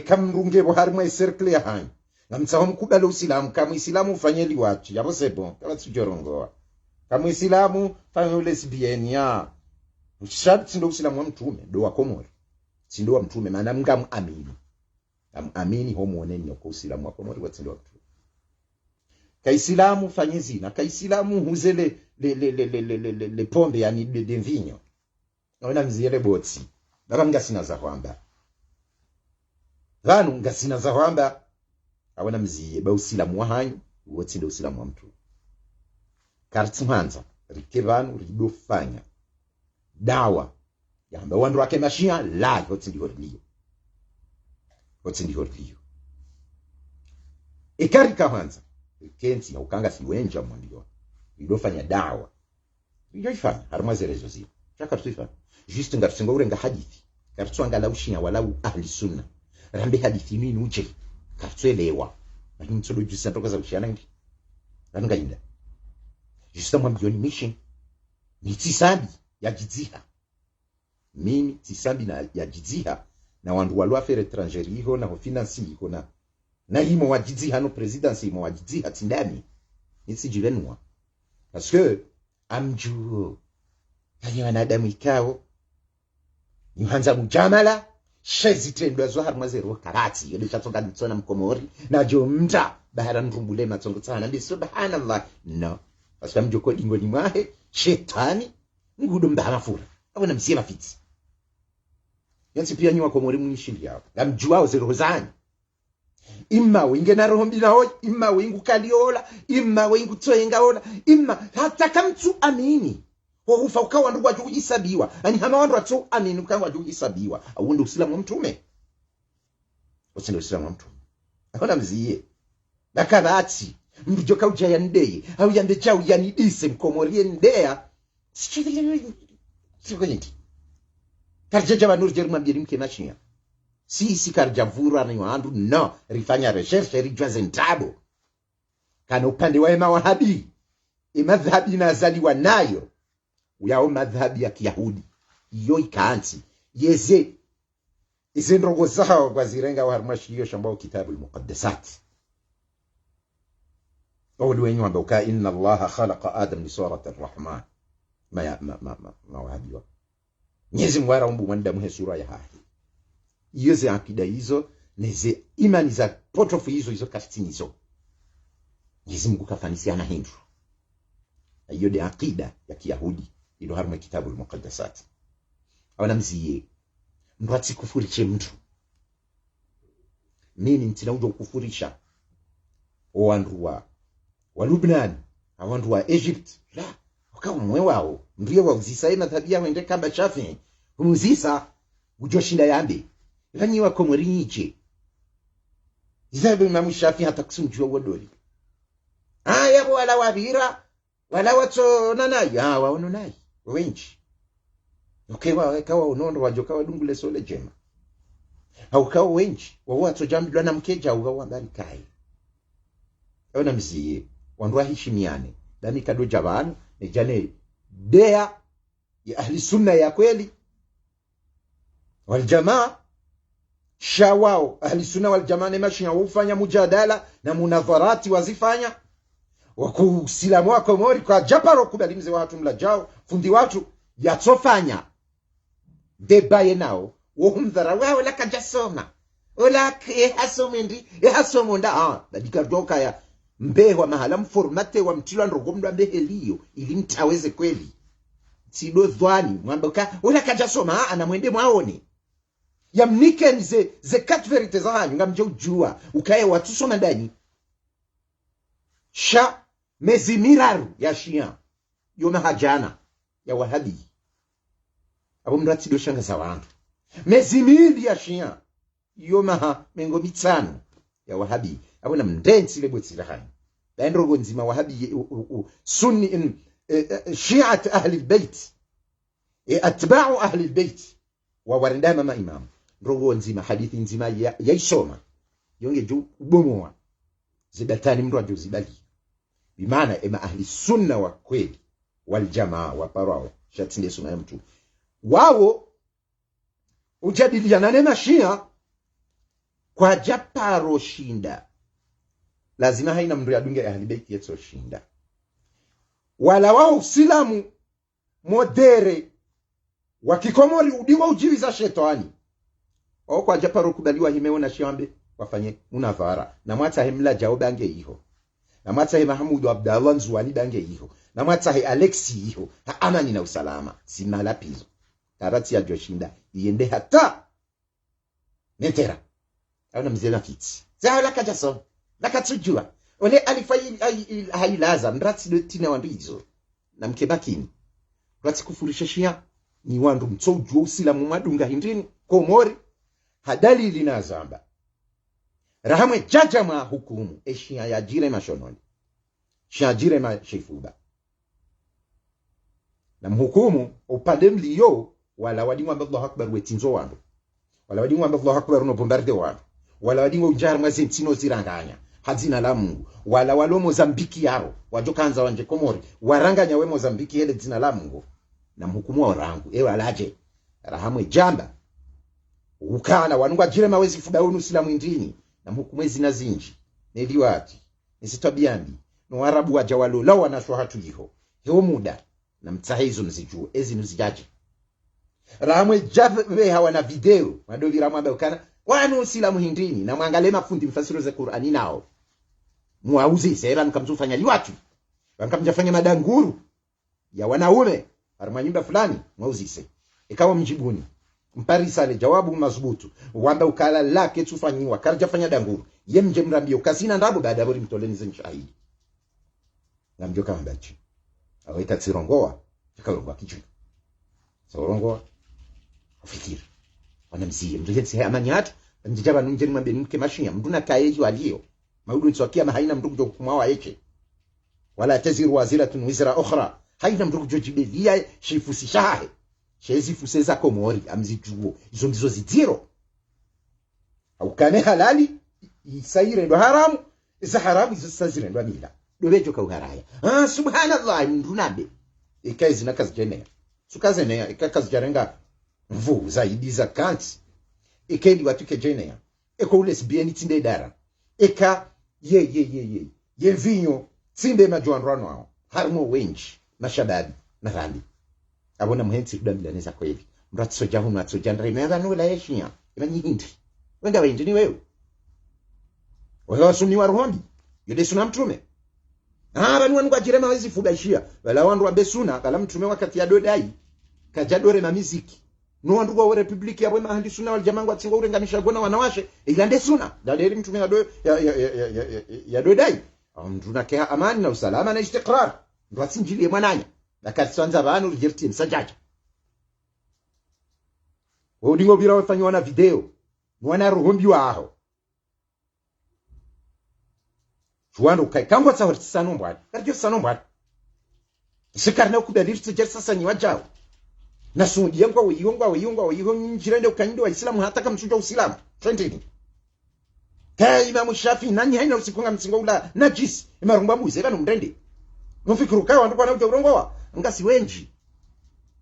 kamrunge bo harma circle hani na msawa mkubalo usilamu kama islamu ufanyeli watu yabo sebo kama tujorongoa kama islamu fanya lesbian ya mshabti ndo usilamu wa mtume do wakomori sindo wa mtume maana mga amini homo onenyo kwa usilamu wa komori watindo wa mtume kaislamu fanyezi na kaislamu huzele le pombe yani de vinyo naona mziele boti baba ngasina za kwamba vanu ngasina za kwamba awana mziye ba usilamu wa hanyu wotindo usilamu wa mtume kartmanza rikevanu ridofanya dawa yamba wandu wake mashia la hotindi horlio ikari kawanza kenzi na ukanga siwenja mwandiwa idofanya dawa ijoifanya harmaze rezo zio chaka tuifanya juste ngartsinga urenga hadithi kartswanga la ushia wala ahli sunna rambe hadithi minu uje kartswelewa lakini mtsolo juste ntoka za ushia nangi ranga inda juste mwambioni mission ni tisabi ya jidziha mimi tisambi na ya jidziha na wandu walu affaire étrangère iho na finance iho na himo wa jidziha no presidency himo wa jidziha tindani nisi jivenwa parce que amju kanya wanadamu ikao yuhanza mujamala shezi tendo zo harma zero karati yode chatonga ntsona mkomori na jomta bahara nrumbule matsongo tsana ndi subhanallah no parce que amju ko dingo ni mwahe shetani ngudo mbarafura abona msiema fiti yansi pia nywa komori munishili yao ngamjuao zero zani imma winge na roho mbina hoy imma wingu kaliola imma wingu tsoengaola imma hata kamtu amini ho ufa ukawa ndugu waju kujisabiwa ani hama wandu watu amini ukawa waju kujisabiwa awundo usilamu wa mtume usinde usilamu wa mtume akona mziye nakabati mbujoka ujaya ndeye au yande chau yanidise mkomorie ndea sikonyiti karjaja banur jeruma birimke machia si karjavura ni wandu no rifanya recherche rijwaze ntabo kana upande wa ema wahabi imadhhabi nazaliwa nayo uyao madhhabi ya Kiyahudi iyo ikaanti yeze izindrogo zao kwa zirenga wa harmashio shambao kitabu al-muqaddasat qawlu wenyu ambao ka inna allaha khalaqa adam li surati ar-rahman ma wahabiwa Mwenyezi Mungu araumba mwanadamu he sura ya haki. Hizo akida hizo neze imani za potofu hizo kastini hizo. Mwenyezi Mungu kafanisia na Hindu. Hiyo de akida ya Kiyahudi ilo harma kitabu al-muqaddasat. Awana mziye mrati kufurishe mtu. Nini ntina ujo kufurisha wandu wa Lubnan, wandu wa Egypt. La kama mwe wao ndiye wazisa ina tabia wende kamba chafi umuzisa ujoshinda yambe yani wako muriche izabe mamushafi hata kusumjua wadoli aya wala wabira wala wato nanai waono nai wengi ukewa kawa unondo wajoka wadungule sole jema au kawa wengi wawato jambi na mkeja au wandani kai ona msiye wandu heshimiane dani kado jabani jane dea ya ahli sunna ya kweli wal jamaa shawao ahli sunna wal jamaa ni mashi ufanya mujadala na munadharati wazifanya wakusilamu wako mori kwa japaro kubalimze watu mlajao fundi watu yatofanya debaye nao wohumdhara wao la kajasoma ola hasomendi hasomonda badika doka ya mbewa mahala mformate wa mtilo ndrogomdwa mbeheliyo ili mtaweze kweli sido dhwani mwamboka ula kajasoma anamwende mwaone yamnike ze kat verite za hanyu ngamje ujua ukaye watu soma ndani sha mezi miraru ya shia yoma hajana ya wahabi abo mrati do shanga za wantu mezi mili ya shia yoma mengo mitano ya wahabi abo na mdensi lebwetsi la hanyu ndrogo nzima wahabi sunni shi'at ahli albayt atba'u ahli albayt wa warindama ma imam ndrogo nzima hadithi nzima yaisoma yonge ju bomoa zidatani mtu ajuzibali bimaana ema ahli sunna wa kweli wal jamaa wa parao shatinde sunna mtu wao ujadiliana na mashia kwa japaro shinda lazima haina mndu yadunge ahli baiti yetu shinda wala wao usilamu modere wakikomori udiwa ujiwi za shetani au kwa japaro kubaliwa himeona shiambe wafanye unavara na mwata hemla jao bange hiyo na mwata he Mahmud Abdallah Nzuani bange hiyo na mwata he Alexi hiyo amani na usalama sina lapizo tarati ya joshinda iende hata netera au na mzee kiti zao la kajaso nakatujua ole alifai hailaza mrati dotina wandizo na mkebakini rati kufurisha shia ni wandu mtsoujua usilamu madunga hindini komori hadali linazamba rahamwe jajama hukumu eshia ya jire mashononi shia jire mashifuba na mhukumu upande mliyo wala wadimwa Allahu akbar wetinzo wandu wala wadimwa Allahu akbar no bombarde wandu wala wadimwa ujar mazi mtino ziranganya hazina la Mungu wala walo Mozambiki yao wajokanza wanje komori waranganya we Mozambiki hele zina la Mungu na mhukumu wa rangu ewe alaje rahamwe jamba ukana wanungwa jire mawezi fuda unu silamu indini na mhukumu zina zinji nediwati nisitabiambi no warabu waja walola wanashwa hatu yiho hiyo muda na mtahizo mzijue ezi nuzijaji rahamwe jabe hawa na video madoli ramwe ukana wanu usilamu hindini na muangale mafundi mfasiro za Qur'ani nao muauzi sera mkamzufanya liwatu mkamjafanya madanguru ya wanaume armanyumba fulani muauzise ikawa mjibuni mparisale jawabu mazbutu wamba ukala lake tufanyiwa karjafanya danguru yemje mrambio kasina ndabo baada bori mtoleni zenye shahidi na mjoka mbachi awaita tsirongoa akarongoa kichwa sorongoa ufikiri wanamzie mjenzi amanyat njijaba nunjeni mwambie mke mashia mduna kaejo alio maudu nitwakia haina mndu kujo kumwa yake wala taziru waziratun wizra ukhra haina mndu kujo jibelia shifusi shahe shezi fuseza komori amzijuo izo ndizo zidiro au kane halali isaire ndo haramu isa haramu izo sazire ndo mila dobejo ka uharaya subhanallah mndu nabe ikaizi na kazi jenea sukaze ne ikakazi jarenga mvu zaidi za kanti Ekendi watu ke jenea. Eko ule sibieni tinde dara. Eka ye vinyo tinde majuan rano hao. Harmo wenji mashababi na randi. Abona muhensi kudambila neza kweli. Mrati soja hunu ati soja ndari mewa nula yeshia. Ima nyindi. Wenda wenji ni wewe. Wewa suni wa ruhondi. Yode suna mtume. Banu wanu kwa jirema wezi fugashia. Wala wandu wa besuna. Kala mtume wakati ya dodai. Kajadore na miziki. No wandu wa republiki ya wema handi suna wal jamangu atingo urenganisha gona wanawashe. Ilande suna. Daderi mtume ya dodai. Mtuna kea amani na usalama na istiqrar. Ndo asinjili ya mwananya. Na katsanza banu rijirti msajaja. Udingo bira wafanyi wana video. Mwana ruhumbi wa aho. Chuando kai kangwa tsa horti sanombwa. Karjo sanombwa. Sikarna ukubadiri tujeri sasa ni wajao. Na sundi yangwa wiyongwa njirende ukanyendo wa Islamu hata kama msuja Uislamu. Twendeni. Kai Imam Shafi nani haina usikunga msingo ula najis. Imarumba muze bano mrende. Mfikiru kai wandu bana ujongo wa ngasi wenji.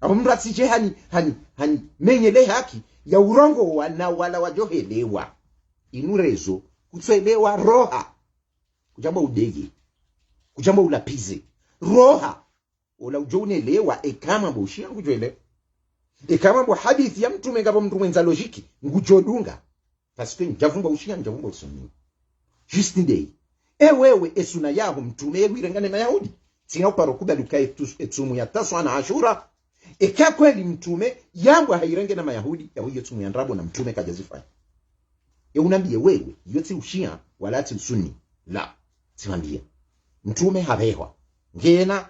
Abo mratsi je hani menyele haki ya urongo wana wala wajohelewa. Inurezo kutselewa roha. Kujamba udege. Kujamba ulapize. Roha. Ola ujonelewa ekama boshia ngujwele. Ekama bo hadithi ya mtume ngabo mtu mwenza logiki ngujodunga. Parce njavumba ushia njavumba usuni. Just day. Wewe esuna yaho mtume wirengane na Yahudi. Singa uparo kubaluka etumu ya taswa na Ashura. Eka kweli mtume yangu hairenge na Mayahudi ya hiyo tumu ya ndrabo na mtume kajazifanya. Unambie wewe yote ushia wala ati usuni. La. Simambia. Mtume habewa. Ngena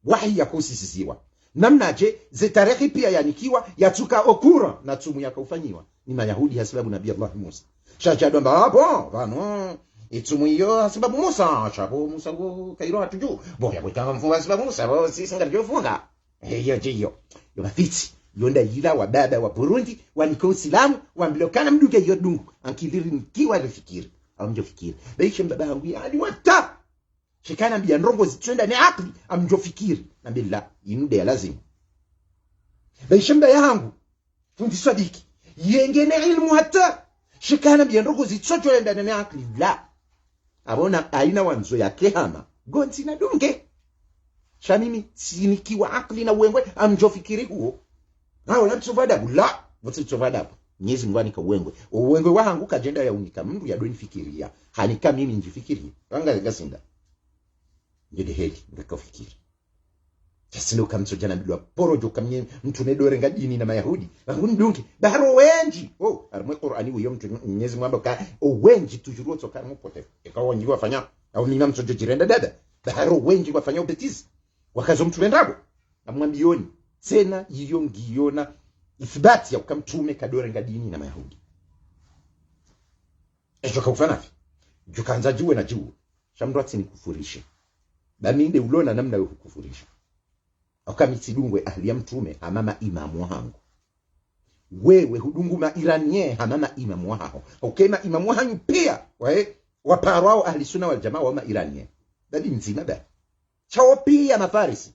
wahi ya kusisisiwa. Namnaje zetarehi pia yanikiwa yatuka okura na tumu ya kaufanyiwa. Ni Mayahudi hasibabu Nabii Allah Musa. Shachado mbapo vano itumu hiyo sababu Musa chabo Musa go kairo hatuju boya bwetanga mfunga sababu Musa bo sisi ngarjofunga hiyo mafiti yonda yila wa baba wa Burundi waliko Uislamu wambilokana mduke hiyo dungu ankiliri nikiwa rifikiri amjo fikiri baisha baba yangu yani wata shikana bia ndongo zitwenda ni akli amjo fikiri na billah inude lazima baisha baba yangu fundi sadiki yengene ilmu hata shikana bia ndongo zitwenda ni akli la abona aina wanzo ya kehama gonzi na dunge shamimi sinikiwa akli na uwengwe amjo fikiri huo hao na tsovadabu la wote tsovadabu nyezi ngwani ka uwengwe wangu kajenda ya unika mndu ya doni fikiria hanika mimi njifikiria anga gasinda ngede heli ndikafikiri tasino kamso jana bilwa porojo kamnye mtu nedore ngadini na Mayahudi bangu ndungi baharo wenji armwe Qur'ani uyo mtu nyezi mwamba ka wenji tujuru tsoka mupote ekawa njiwa fanya au nina msojo jirenda dada baharo wenji wafanya ubetizi wakazo mtu wendago amwambioni tena yiyo ngiona ithibati ya ukamtume kadore ngadini na Mayahudi ejoka ufanafi jukanza juwe na juwe shamdo atini kufurisha baminde ulona namna yo kufurisha akamitidungwe ahli ya mtume amama imamu wangu wewe hudunguma iranie amama imamu wao ukema imamu wangu pia waparwao ahli sunna wal jamaa wa iranie dadi nzima ba chao pia na Farisi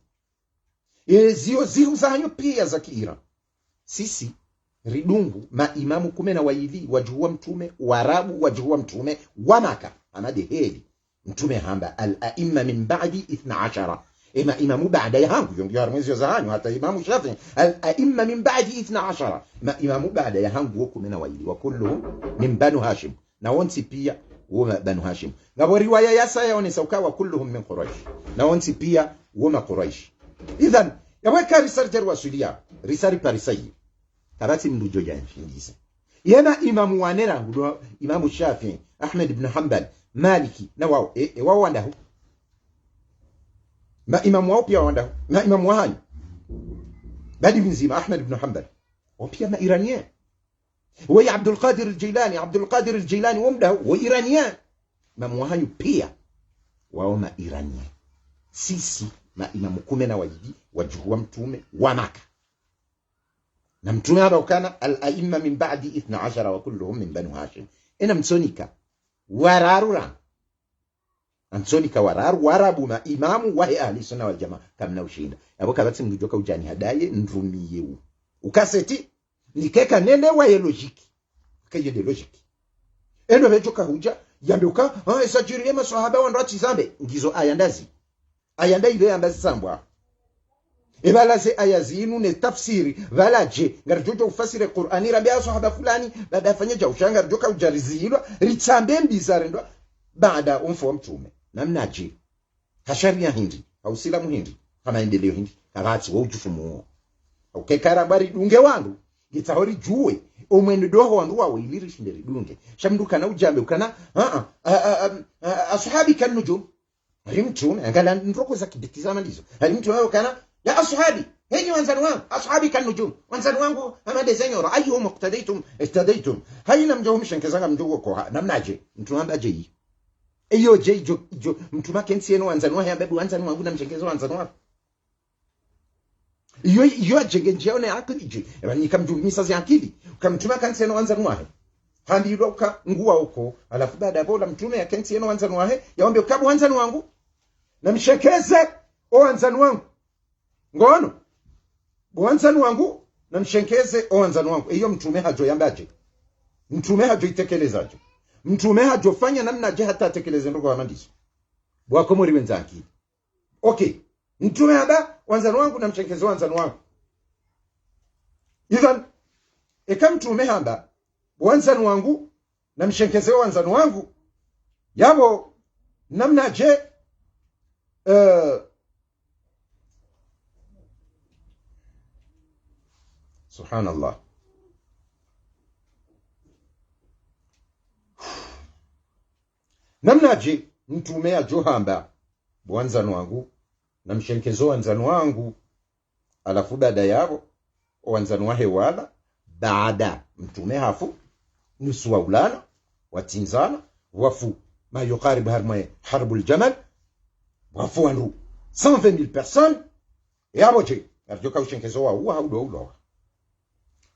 zio zanyo pia za Kiira sisi ridungu maimamu 12 wajuwa mtume warabu wajuwa mtume wa Maka amade heli mtume hamba al-a'imma min ba'di 12 ima imamu baada yangu yongiar mwezi za hanyo hata imamu Shafi'i al-a'imma min ba'di 12 ma imamu baada yangu 12 wa kulluhum min banu Hashim na wonsi pia wa banu Hashim ngabo riwaya yasa yaonesa ukawa kulluhum min Quraysh na wonsi pia wa Quraysh idhan yaweka risali jarwasulia risali parisai tarati mdujo janjisa yema imamu wanera ngudo imamu Shafi'i Ahmed ibn Hanbal Maliki na wao wao wandahu ma imamu wao pia wandahu na imamu wao badi mzima Ahmed ibn Hanbal وبيا ما إيرانيان ويا عبد القادر الجيلاني ومده وإيرانيان ما موهانيو بيا وما إيرانيان sisi na imamu 12 wajuwa mtume wa Maka na mtume hapa ukana al-a'imma min ba'di 12 wa kulluhum min banu Hashim ina msonika wararura msonika warabu na imamu wa ahli sunna wal jamaa kamna ushinda hapo kabati mlijoka ujani hadaye ndrumiye ukaseti nikeka nene wa logiki kaye de logique endo bejoka huja yambuka esajirie maswahaba wanrati zambe ngizo ayandazi ayanda ile andazi sambwa ebalaze ayazinu ne tafsiri valaje ngarijojo ufasire Qur'ani rabia sahaba fulani baada afanye jaushanga rijoka ujarizilwa ritsambe mbizare ndo baada umfo mtume namnaje kasharia hindi au sila muhindi kama endeleo hindi karati wo ujufumu okay karambari dunge wangu gitahori juwe omwendo doho wandu wawe iliri shinderi dunge shamduka na ujambe ukana ashabi kanujum rimtume angala ndroko za kiditizama ndizo rimtume kana ya ashabi henyi wanzani wangu ashabi kanujum wanzani wangu amade zenyora ayu muqtadaitum ihtadaitum hayina mjohum shankazanga mjogo kwa namnaje mtuamba je iyo je jo mtuma kensi yenu wanzani wangu yabebu wanzani wangu na mshenkezo wanzani wangu iyo ajengenjia one akili je ebani kamjumisa zi akili kamtuma kansi yenu wanzani wangu handi iloka nguwa uko alafu baada bola mtume ya kensi yenu wanzani wangu yaombe ukabu wanzani wangu na mshekeze o wanzani wangu ngono wanzani wangu na mshekeze o wanzani wangu iyo mtume hajo yambaje mtume hajo itekeleza mtume hajo fanya namna je hata atekeleze ndogo wamandiso bwako muri wenzaki okay mtume haba wanzani wangu na mshekeze wanzani wangu even eka mtume haba wanzani wangu na mshekeze wanzani wangu yabo namna je subhanallah namna je mtume ajohamba wanzani wangu na mshenkezo wanzani wangu alafu baada yabo wanzani wahe wala baada mtume hafu nusu waulana watinzana wafu ma yuqarib harbul jamal wafu andu 120,000 personnes yabo je arjoka ushenkezo wa huwa haudo ulo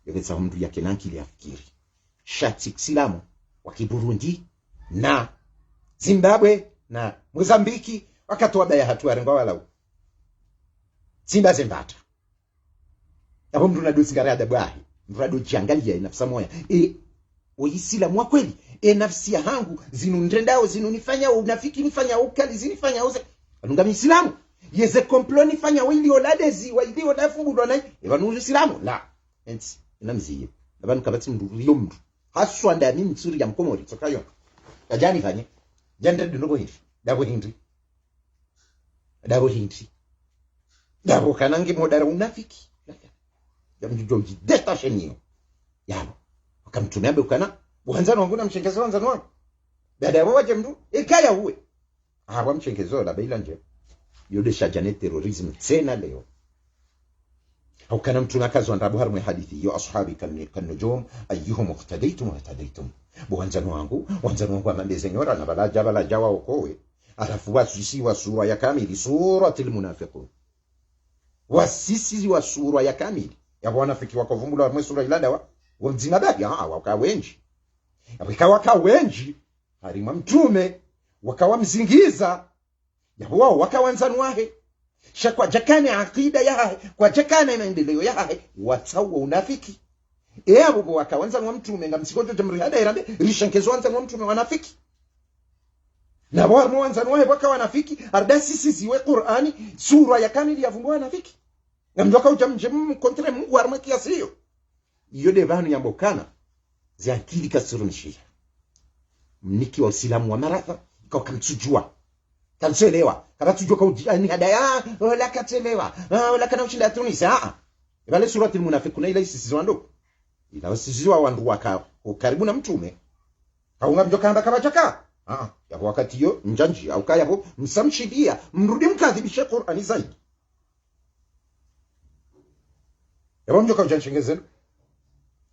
yaweza mtu yake nankili afikiri shati Islamu wa Kiburundi na Zimbabwe na Mozambiki wakatoa baya hatua rengo wala Simba zembata hapo mtu nadosigara adabahi mrado jiangalia nafsi moya Uislamu wa kweli nafsi ya hangu zinundendao zinunifanya unafiki nifanya ukali zinifanya uze anunga Muislamu yeze complot nifanya wili oladezi waidi odafungu na evanu Uislamu la enti namziye abantu kabati mndu mndu haswa ndani mtsuri ya mkomori tokayo kajani fanye janda ndoko hivi dabo hindi dabo kanange modara unafiki jamjujoji detacheniyo yabo wakamtumia bekana wanzano wangu na mshenkezo wanzano wangu baada ya waje mndu ekaya uwe hawa mshenkezo la baila nje yodesha jane terrorism tena leo au kana mtuna kazi wa ndabu harmu hadithi yo ashabi kan nujum ayyuhum iqtadaytum wa ihtadaytum wanzano wangu amande zenyora na bala jawa okowe alafu wasisi wa sura ya kamili suratul munafiqun wasisi wa sura ya kamili ya wanafiki wakovumbula mwe sura ilanda wa wazina baki wakawenji wakawenji harima mtume wakawamzingiza yabo wakawanzanu wahe shakwa jakane akida yahe kwa jakane maendeleo yahe watawa unafiki abo wakawanzanu mtume ngamsikojo jamri hada irambe rishankezo wanzanu mtume wanafiki na wao wanzanu wahe wakawanafiki arda sisi ziwe Qur'ani sura ya kamili yavumbua wanafiki ngamdoka ujamje kontre Mungu arma kiasi hiyo devanu yambokana ziakili kasurumishia mniki wa Uislamu wa maratha kwa kamtsujua kanchelewa karatujua kwa ujani hadaya wala katelewa wala kana ushinda Tunisia ibale suratul munafiqun ila isisi wando ila wasisi wa wandu waka karibu na mtume au ngamjoka anda kabachaka ya wakati hiyo njanji au kaya hapo msamshidia mrudi mkadhibisha Qur'ani zaidi yabo mjoka ujanshengezeni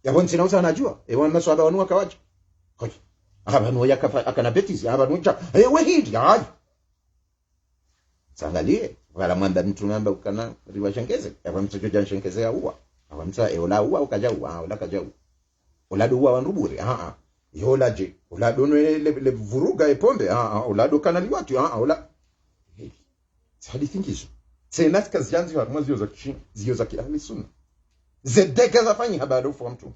yabo nsinauza anajua ewan maswaba wanu wakawaje koji abantu yakafa akana betizi abantu nja we hindi hayi sangalie wala mwamba mtu namba ukana riwashengeze yabo mtojo janshengezea huwa aba mta eola huwa ukaja huwa ola kaja huwa ola do huwa wandubure yola je ola do le vuruga epombe ola do kanali watu ola hadithi ngizo tena kazi yanzi wa mwezi zio za kiahli sunna zedeka zafanya habari ufu mtu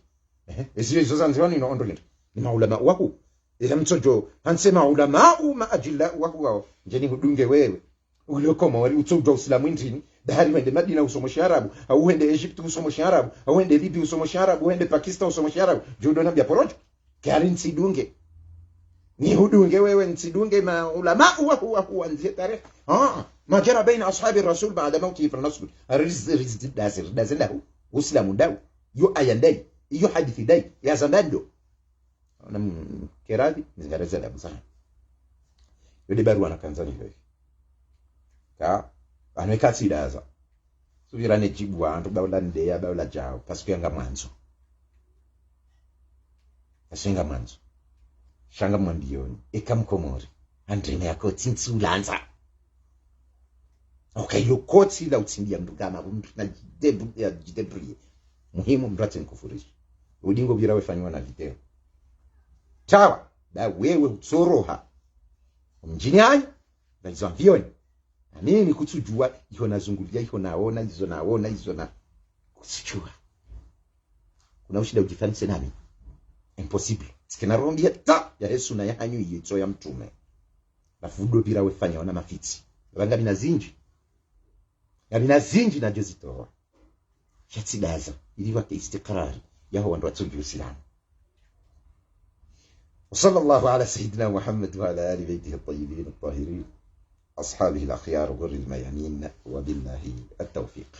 ezile hizo zanziwani inaondolenda ni maulama wako ila mtojo hansema ulama ma ajilla wako njeni hudunge wewe uliokoma wali utojo uislamu ndini dahari wende Madina usomosha Arabu au wende Egypt usomosha Arabu au wende Libya usomosha Arabu wende Pakistan usomosha Arabu jodo na bia porojo kali nsidunge ni hudunge wewe nsidunge ma ulama wako anzie tarehe ما جرى بين أصحاب الرسول بعد موته فلنصبر الرز دازل له وسلام داو يو أيان داي يو حديث داي يا زمان دو أنا كرادي مزغرز لا بصح يودي بارو أنا كان زاني هاي كا أنا كاتي دازا سويرا نجيبوا أنتو باولا نديا باولا جاو باسكو ينغا مانزو أسينغا مانزو شانغا مانديوني إكام كوموري أندريني أكو تنسو لانزا Okay, yo koti la utsindia mdugama na jidebrie muhimu mbrate nkufurishi udingo bira wefanywa na video tawa da wewe utsoroha mjini haya na hizo avioni na mimi kutujua hiyo nazungulia hiyo naona hizo na kusijua kuna ushida ujifanise nami impossible sikina rondia ta ya Yesu na ya hanyu yitso ya mtume na fudo bira wefanywa na mafiti ranga binazinji zinji na jozitoa shatidaza ili wake istiqrari yaho wandu watsungi uislamu وصلى الله على سيدنا محمد وعلى آل بيته الطيبين الطاهرين أصحابه الأخيار غر الميامين وبالله التوفيق